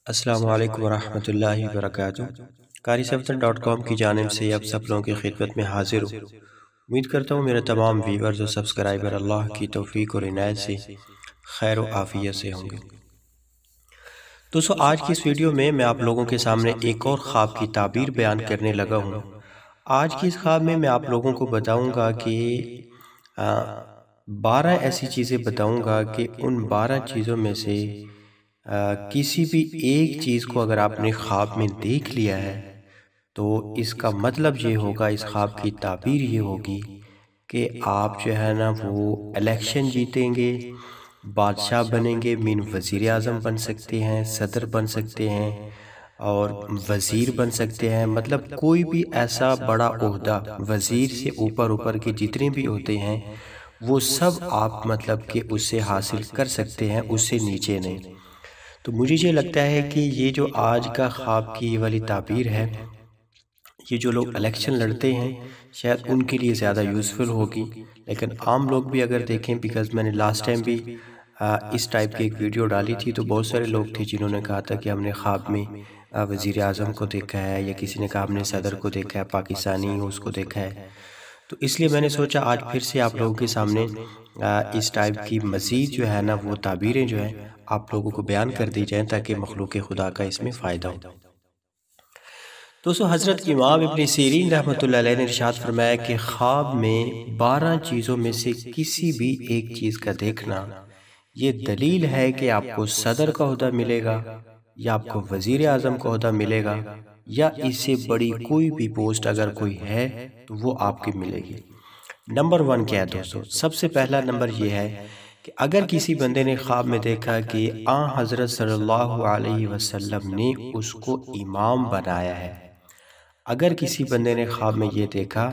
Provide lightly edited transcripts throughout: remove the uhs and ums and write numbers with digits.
अस्सलामु अलैकुम वरहमतुल्लाहि वबरकातुहू। कारी7.com की जानिब से आप सब लोगों की खिदमत में हाजिर हूँ। उम्मीद करता हूँ मेरे तमाम व्यूवर्स और सब्सक्राइबर अल्लाह की तौफीक और इनायत से खैर व आफियत से होंगे। दोस्तों, आज की इस वीडियो में मैं आप लोगों के सामने एक और ख्वाब की ताबीर बयान करने लगा हूँ। आज की इस ख्वाब में मैं आप लोगों को बताऊँगा कि 12 ऐसी चीज़ें बताऊँगा कि उन 12 चीज़ों में से किसी भी एक चीज़ को अगर आपने ख्वाब में देख लिया है तो इसका मतलब ये होगा, इस ख्वाब की ताबीर ये होगी कि आप जो है ना वो इलेक्शन जीतेंगे, बादशाह बनेंगे, मीन वज़ीर आज़म बन सकते हैं, सदर बन सकते हैं और वज़ीर बन सकते हैं। मतलब कोई भी ऐसा बड़ा ओहदा, वज़ीर से ऊपर ऊपर के जितने भी होते हैं वो सब आप मतलब कि उससे हासिल कर सकते हैं, उससे नीचे नहीं। तो मुझे ये लगता है कि ये जो आज का ख्वाब की ये वाली ताबीर है, ये जो लोग इलेक्शन लड़ते हैं शायद उनके लिए ज़्यादा यूज़फुल होगी। लेकिन आम लोग भी अगर देखें, बिकॉज़ मैंने लास्ट टाइम भी इस टाइप की एक वीडियो डाली थी तो बहुत सारे लोग थे जिन्होंने कहा था कि हमने ख्वाब में वज़ीर आज़म को देखा है, या किसी ने कहा हमने सदर को देखा है, पाकिस्तानी उसको देखा है। तो इसलिए मैंने सोचा आज फिर से आप लोगों के सामने इस टाइप की मज़ीद जो है ना वो ताबीरें जो हैं आप लोगों को बयान कर दी जाएँ ताकि मखलूक खुदा का इसमें फ़ायदा हो। दोस्तों, हज़रत इमाम इब्न सीरीन रहमतुल्लाह अलैह ने इरशाद फरमाया कि ख्वाब में 12 चीज़ों में से किसी भी एक चीज़ का देखना ये दलील है कि आपको सदर का ओहदा मिलेगा, या आपको वज़ीर आज़म का ओहदा मिलेगा, या इससे बड़ी कोई भी पोस्ट अगर कोई है तो वो आपकी मिलेगी। नंबर 1 क्या है दोस्तों? सबसे पहला नंबर ये है कि अगर किसी बंदे ने ख्वाब में देखा कि हज़रत सल्लल्लाहु अलैहि वसल्लम ने उसको इमाम बनाया है। अगर किसी बंदे ने ख्वाब में ये देखा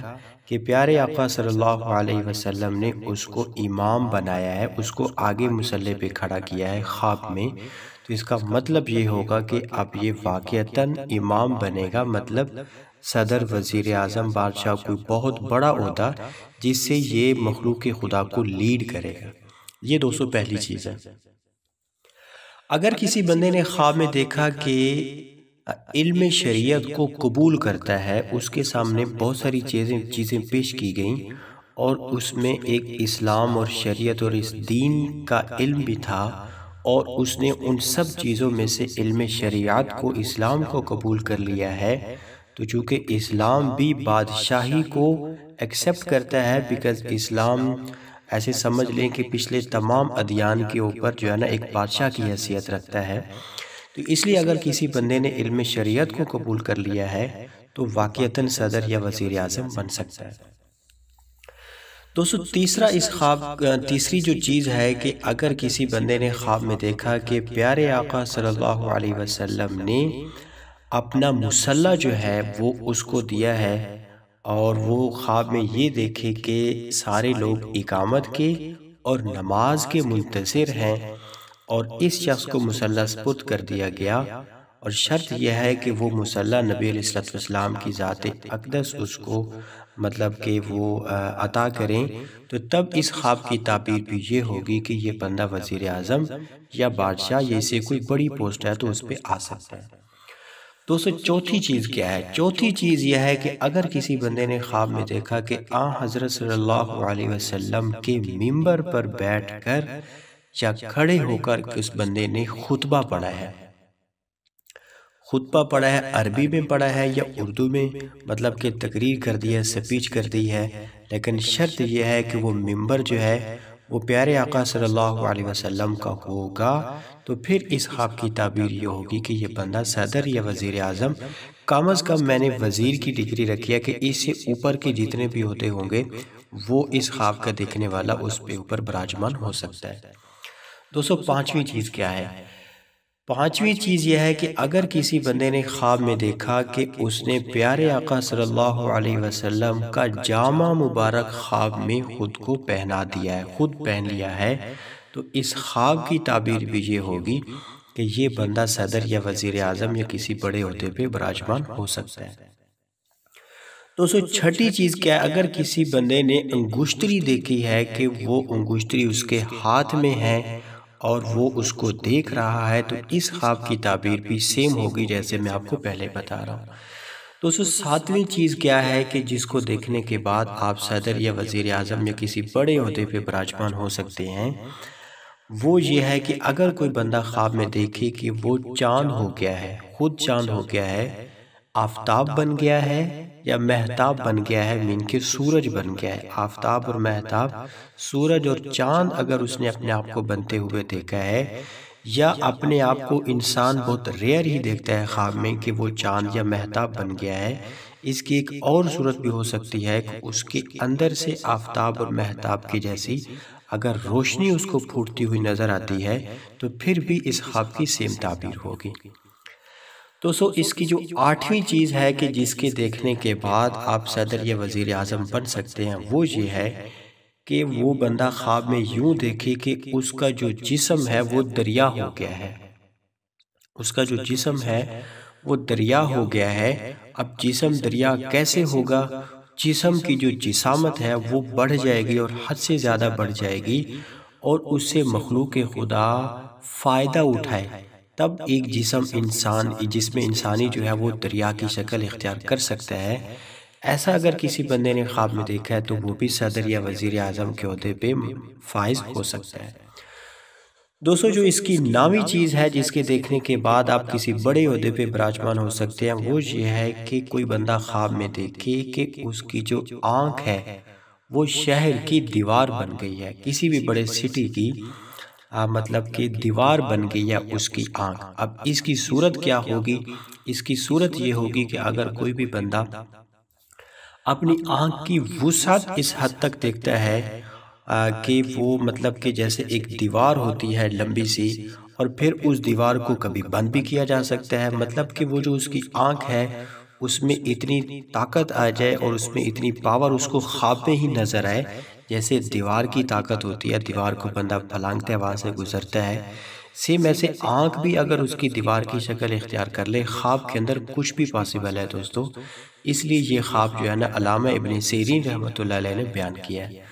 कि प्यारे आका सल्लल्लाहु अलैहि वसल्लम ने उसको इमाम बनाया है, उसको आगे मुसल्ले पे खड़ा किया है ख्वाब में, तो इसका मतलब ये होगा कि अब ये वाक़ियतन इमाम बनेगा, मतलब सदर, वज़ीर आज़म, बादशाह, कोई बहुत बड़ा ओहदा जिससे ये मखलूक खुदा को लीड करेगा। ये दोस्तों पहली चीज़ है। अगर किसी बंदे ने ख्वाब में देखा कि इल्म शरीयत को कबूल करता है, उसके सामने बहुत सारी चीज़ें पेश की गईं और उसमें एक इस्लाम और शरीयत और इस दीन का इल्म भी था, और उसने उन सब चीज़ों में से इल्म शरीयत को, इस्लाम को कबूल कर लिया है। तो चूँकि इस्लाम भी बादशाही को एक्सेप्ट करता है, बिकॉज़ इस्लाम ऐसे समझ लें कि पिछले तमाम अदियान के ऊपर जो है ना एक बादशाह की हैसियत रखता है। तो इसलिए अगर किसी बंदे ने इल्म शरीयत को कबूल कर लिया है तो वाक़ियतन सदर या वज़ीर आज़म बन सकता है। दोस्तों, तीसरी जो चीज़ है कि अगर किसी बंदे ने ख्वाब में देखा कि प्यारे आका सल्लल्लाहु अलैहि वसल्लम ने अपना मुसल्ला जो है वो उसको दिया है, और वो ख्वाब में ये देखे कि सारे लोग इकामत के और नमाज के मुंतज़िर हैं, और इस शख्स को मुसल्ला सुपुर्द कर दिया गया, और शर्त यह है कि वो मुसल्ला नबी अलैहिस्सलाम की ज़ात अक़दस उसको मतलब कि वो अता करें। तो तब इस ख्वाब की ताबीर भी ये होगी कि ये बंदा वज़ीर आज़म या बादशाह या इससे कोई बड़ी पोस्ट है तो उस पर आ सकता है। दोस्तों, चौथी चीज़ क्या है? चौथी चीज़ यह है कि अगर किसी बंदे ने ख्वाब में देखा कि हज़रत सल्लल्लाहु अलैहि वसल्लम के मिंबर पर बैठकर या खड़े होकर कि उस बंदे ने खुतबा पढ़ा है। खुतबा पढ़ा है, अरबी में पढ़ा है या उर्दू में, मतलब कि तकरीर कर दी है, स्पीच कर दी है, लेकिन शर्त यह है कि वो मिंबर जो है वो प्यारे आका सल्लल्लाहु अलैहि वसल्लम का होगा। तो फिर इस ख्वाब की ताबीर ये होगी कि ये बंदा सदर या वज़ीर आज़म, कम अज़ कम मैंने वज़ीर की डिग्री रखी है कि इससे ऊपर के जितने भी होते होंगे वो इस ख्वाब का देखने वाला उस पे ऊपर विराजमान हो सकता है। दोस्तों, पांचवी चीज़ क्या है? पांचवी चीज़ यह है कि अगर किसी बंदे ने ख्वाब में देखा कि उसने प्यारे आका सल्लल्लाहु अलैहि वसल्लम का जामा मुबारक ख्वाब में खुद को पहना दिया है, खुद पहन लिया है, तो इस ख्वाब की ताबीर भी ये होगी कि ये बंदा सदर या वज़ीर आज़म या किसी बड़े ओहदे पे विराजमान हो सकता है। दोस्तों, छठी चीज़ क्या है? अगर किसी बंदे ने अंगुश्तरी देखी है कि वो अंगुश्तरी उसके हाथ में है और वो उसको देख रहा है, तो इस ख्वाब की ताबीर भी सेम होगी जैसे मैं आपको पहले बता रहा हूँ। दोस्तों, सातवीं चीज़ क्या है कि जिसको देखने के बाद आप सदर या वज़ीर आज़म या किसी बड़े ओहदे पे विराजमान हो सकते हैं, वो ये है कि अगर कोई बंदा ख्वाब में देखे कि वो चाँद हो गया है, खुद चाँद हो गया है, आफ़ताब बन गया है या महताब बन गया है, मीन के सूरज बन गया है। आफ़ताब और महताब, सूरज और चाँद अगर उसने अपने आप को बनते हुए देखा है, या अपने आप को इंसान बहुत रेयर ही देखता है ख्वाब में कि वो चाँद या महताब बन गया है। इसकी एक और सूरत भी हो सकती है कि उसके अंदर से आफ़ताब और महताब की जैसी अगर रोशनी उसको फूटती हुई नज़र आती है, तो फिर भी इस ख्वाब की सेम ताबीर होगी। दोस्तों, इसकी जो आठवीं चीज़ है कि जिसके देखने के बाद आप सदर या वज़ीर आज़म बन सकते हैं, वो ये है कि वो बंदा ख्वाब में यूं देखे कि उसका जो जिस्म है वो दरिया हो गया है। उसका जो जिस्म है वो दरिया हो गया है। अब जिस्म दरिया कैसे होगा? जिस्म की जो जिसामत है वो बढ़ जाएगी और हद से ज़्यादा बढ़ जाएगी, और उससे मखलूक खुदा फ़ायदा उठाए, तब एक जिस्म इंसान, जिसमें इंसानी जो है वो दरिया की शक्ल इख्तियार कर सकता है। ऐसा अगर किसी बंदे ने ख्वाब में देखा है, तो वो भी सदर या वज़ीर आज़म के ओहदे पे फाइज हो सकता है। दोस्तों, जो इसकी नामी चीज़ है जिसके देखने के बाद आप किसी बड़े ओहदे पे विराजमान हो सकते हैं, वो ये है कि कोई बंदा ख्वाब में देखे कि उसकी जो आँख है वो शहर की दीवार बन गई है, किसी भी बड़े सिटी की मतलब कि दीवार बन गई है उसकी आँख। अब इसकी सूरत क्या होगी? इसकी सूरत ये होगी कि अगर कोई भी बंदा अपनी आँख की वुसअत इस हद तक देखता है कि वो मतलब कि जैसे एक दीवार होती है लंबी सी, और फिर उस दीवार को कभी बंद भी किया जा सकता है, मतलब कि वो जो उसकी आँख है उसमें इतनी ताकत आ जाए और उसमें इतनी पावर उसको ख्वाब में ही नजर आए, जैसे दीवार की ताकत होती है, दीवार को बंदा फलांगता है, वहाँ से गुजरता है। सेम ऐसे आँख भी अगर उसकी दीवार की शक्ल इख्तियार कर ले, ख्वाब के अंदर कुछ भी पॉसिबल है दोस्तों। इसलिए ये ख्वाब जो है ना, अल्लामा इब्न सीरीन रहमतुल्लाह अलैह ने बयान किया है।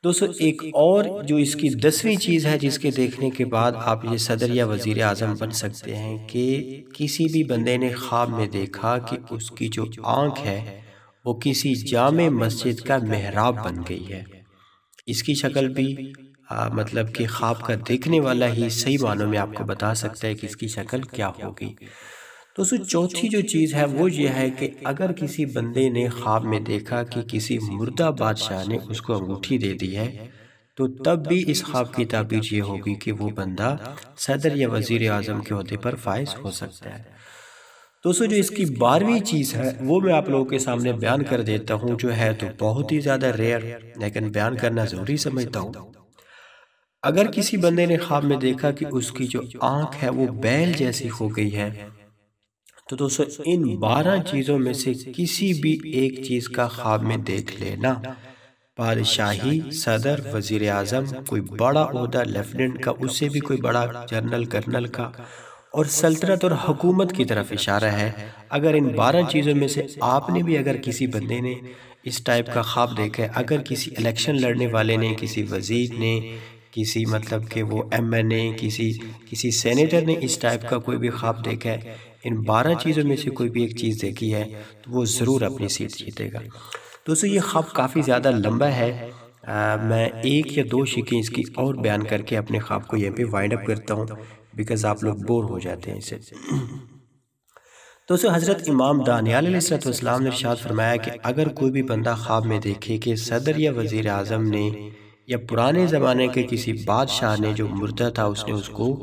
दोस्तों, एक और जो इसकी 10वीं चीज़ है जिसके देखने के बाद आप ये सदर या वज़ीर आज़म बन सकते हैं, कि किसी भी बंदे ने ख्वाब में देखा कि उसकी जो आँख है वो किसी जामे मस्जिद का मेहराब बन गई है। इसकी शक्ल भी मतलब कि ख्वाब का देखने वाला ही सही मानों में आपको बता सकता है कि इसकी शक्ल क्या होगी। दोस्तों, चौथी जो चीज़ है वो ये है कि अगर किसी बंदे ने ख्वाब में देखा कि किसी मुर्दा बादशाह ने उसको अंगूठी दे दी है, तो तब भी इस ख्वाब की ताबीर ये होगी कि वो बंदा सदर या वज़ीर आज़म के ओहदे पर फाइज हो सकता है। दोस्तों, जो इसकी 12वीं चीज़ है वो मैं आप लोगों के सामने बयान कर देता हूँ, जो है तो बहुत ही ज़्यादा रेयर, लेकिन बयान करना ज़रूरी समझता हूँ। अगर किसी बंदे ने ख्वाब में देखा कि उसकी जो आँख है वो बैल जैसी हो गई है, तो दोस्तों इन 12 चीज़ों में से किसी भी एक चीज़ का ख्वाब में देख लेना, बादशाही, सदर, वजीर आज़म, कोई बड़ा ओहदा लेफ्टिनेंट का, उससे भी कोई बड़ा जनरल, कर्नल का, और सल्तनत और हुकूमत की तरफ इशारा है। अगर इन 12 चीज़ों में से आपने भी अगर किसी बंदे ने इस टाइप का ख्वाब देखा है, अगर किसी इलेक्शन लड़ने वाले ने, किसी वजीर ने, किसी मतलब कि वो MNA, किसी किसी सेनेटर ने इस टाइप का कोई भी ख्वाब देखा है, इन 12 चीज़ों में से कोई भी एक चीज़ देखी है, तो वो ज़रूर अपनी सीट जीतेगा। दोस्तों, ये ख्वाब काफ़ी ज़्यादा लंबा है। मैं एक या दो शिकें इसकी और बयान करके अपने ख्वाब को यहीं पे वाइंड अप करता हूँ, बिकॉज़ आप लोग बोर हो जाते हैं इससे। दोस्तों, हज़रत इमाम दानियाल अलैहिस्सलाम ने इरशाद फरमाया कि अगर कोई भी बंदा ख्वाब में देखे कि सदर या वज़ीर आज़म ने या पुराने ज़माने के किसी बादशाह ने जो मुर्दा था उसने उसको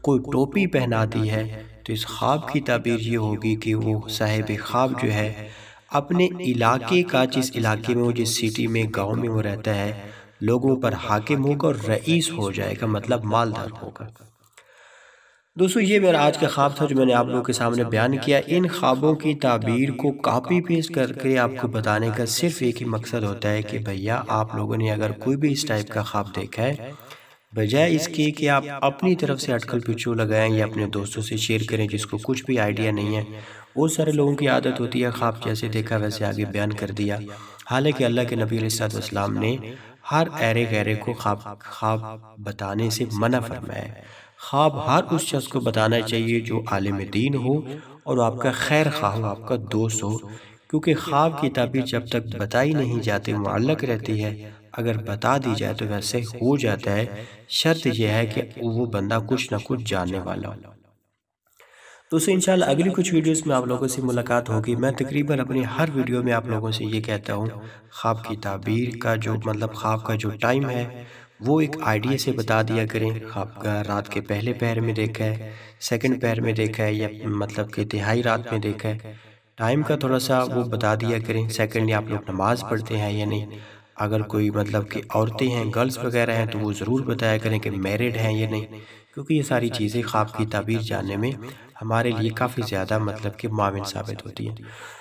कोई टोपी पहना दी है, तो इस ख्वाब की ताबीर ये होगी कि वो साहिब ख्वाब जो है अपने इलाके का, जिस इलाके में वो, जिस सिटी में, गांव में वो रहता है, लोगों पर हाकिम होगा और रईस हो जाएगा, मतलब मालदार होगा। दोस्तों, ये मेरा आज का ख्वाब था जो मैंने आप लोगों के सामने बयान किया। इन ख्वाबों की ताबीर को कॉपी पेस्ट करके आपको बताने का सिर्फ एक ही मकसद होता है कि भैया आप लोगों ने अगर कोई भी इस टाइप का ख्वाब देखा है, बजाय इसके कि आप अपनी तरफ से अटकल पिछू लगाएं या अपने दोस्तों से शेयर करें जिसको कुछ भी आइडिया नहीं है। बहुत सारे लोगों की आदत होती है ख्वाब जैसे देखा वैसे आगे बयान कर दिया। हालांकि अल्लाह के नबी अलैहिस्सलाम ने हर ऐरे गैरे को ख्वाब ख्वाब बताने से मना फरमाया है। ख्वाब हर उस शख्स को बताना चाहिए जो आलिम दीन हो और आपका खैर खा हो, आपका दोस्त हो, क्योंकि ख्वाब की ताबीर जब तक बताई नहीं जाती मुअल्लक रहती है। अगर बता दी जाए तो वैसे हो जाता है। शर्त यह है कि वो बंदा कुछ ना कुछ जानने वाला हो। दोस्तों इंशाल्लाह अगली कुछ वीडियोस में आप लोगों से मुलाकात होगी। मैं तकरीबन अपनी हर वीडियो में आप लोगों से ये कहता हूँ, ख्वाब की ताबीर का जो मतलब ख्वाब का जो टाइम है वो एक आइडिया से बता दिया करें। ख्वाब का रात के पहले पहर में देखा है, सेकंड पहर में देखा है, या मतलब कि तिहाई रात में देखा है, टाइम का थोड़ा सा वो बता दिया करें। सेकंडली आप लोग नमाज पढ़ते हैं या नहीं। अगर कोई मतलब कि औरतें हैं, गर्ल्स वगैरह हैं, तो वो ज़रूर बताया करें कि मैरिड हैं या नहीं, क्योंकि ये सारी चीज़ें ख्वाब की ताबीर जानने में हमारे लिए काफ़ी ज़्यादा मतलब कि माविन साबित होती हैं।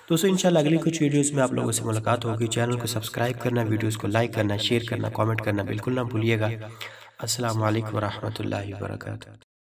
दोस्तों इंशाल्लाह अगली कुछ वीडियोस में आप लोगों से मुलाकात होगी। चैनल को सब्सक्राइब करना, वीडियोस को लाइक करना, शेयर करना, कमेंट करना बिल्कुल ना भूलिएगा। अस्सलाम वालेकुम व रहमतुल्लाहि व बरकातहू।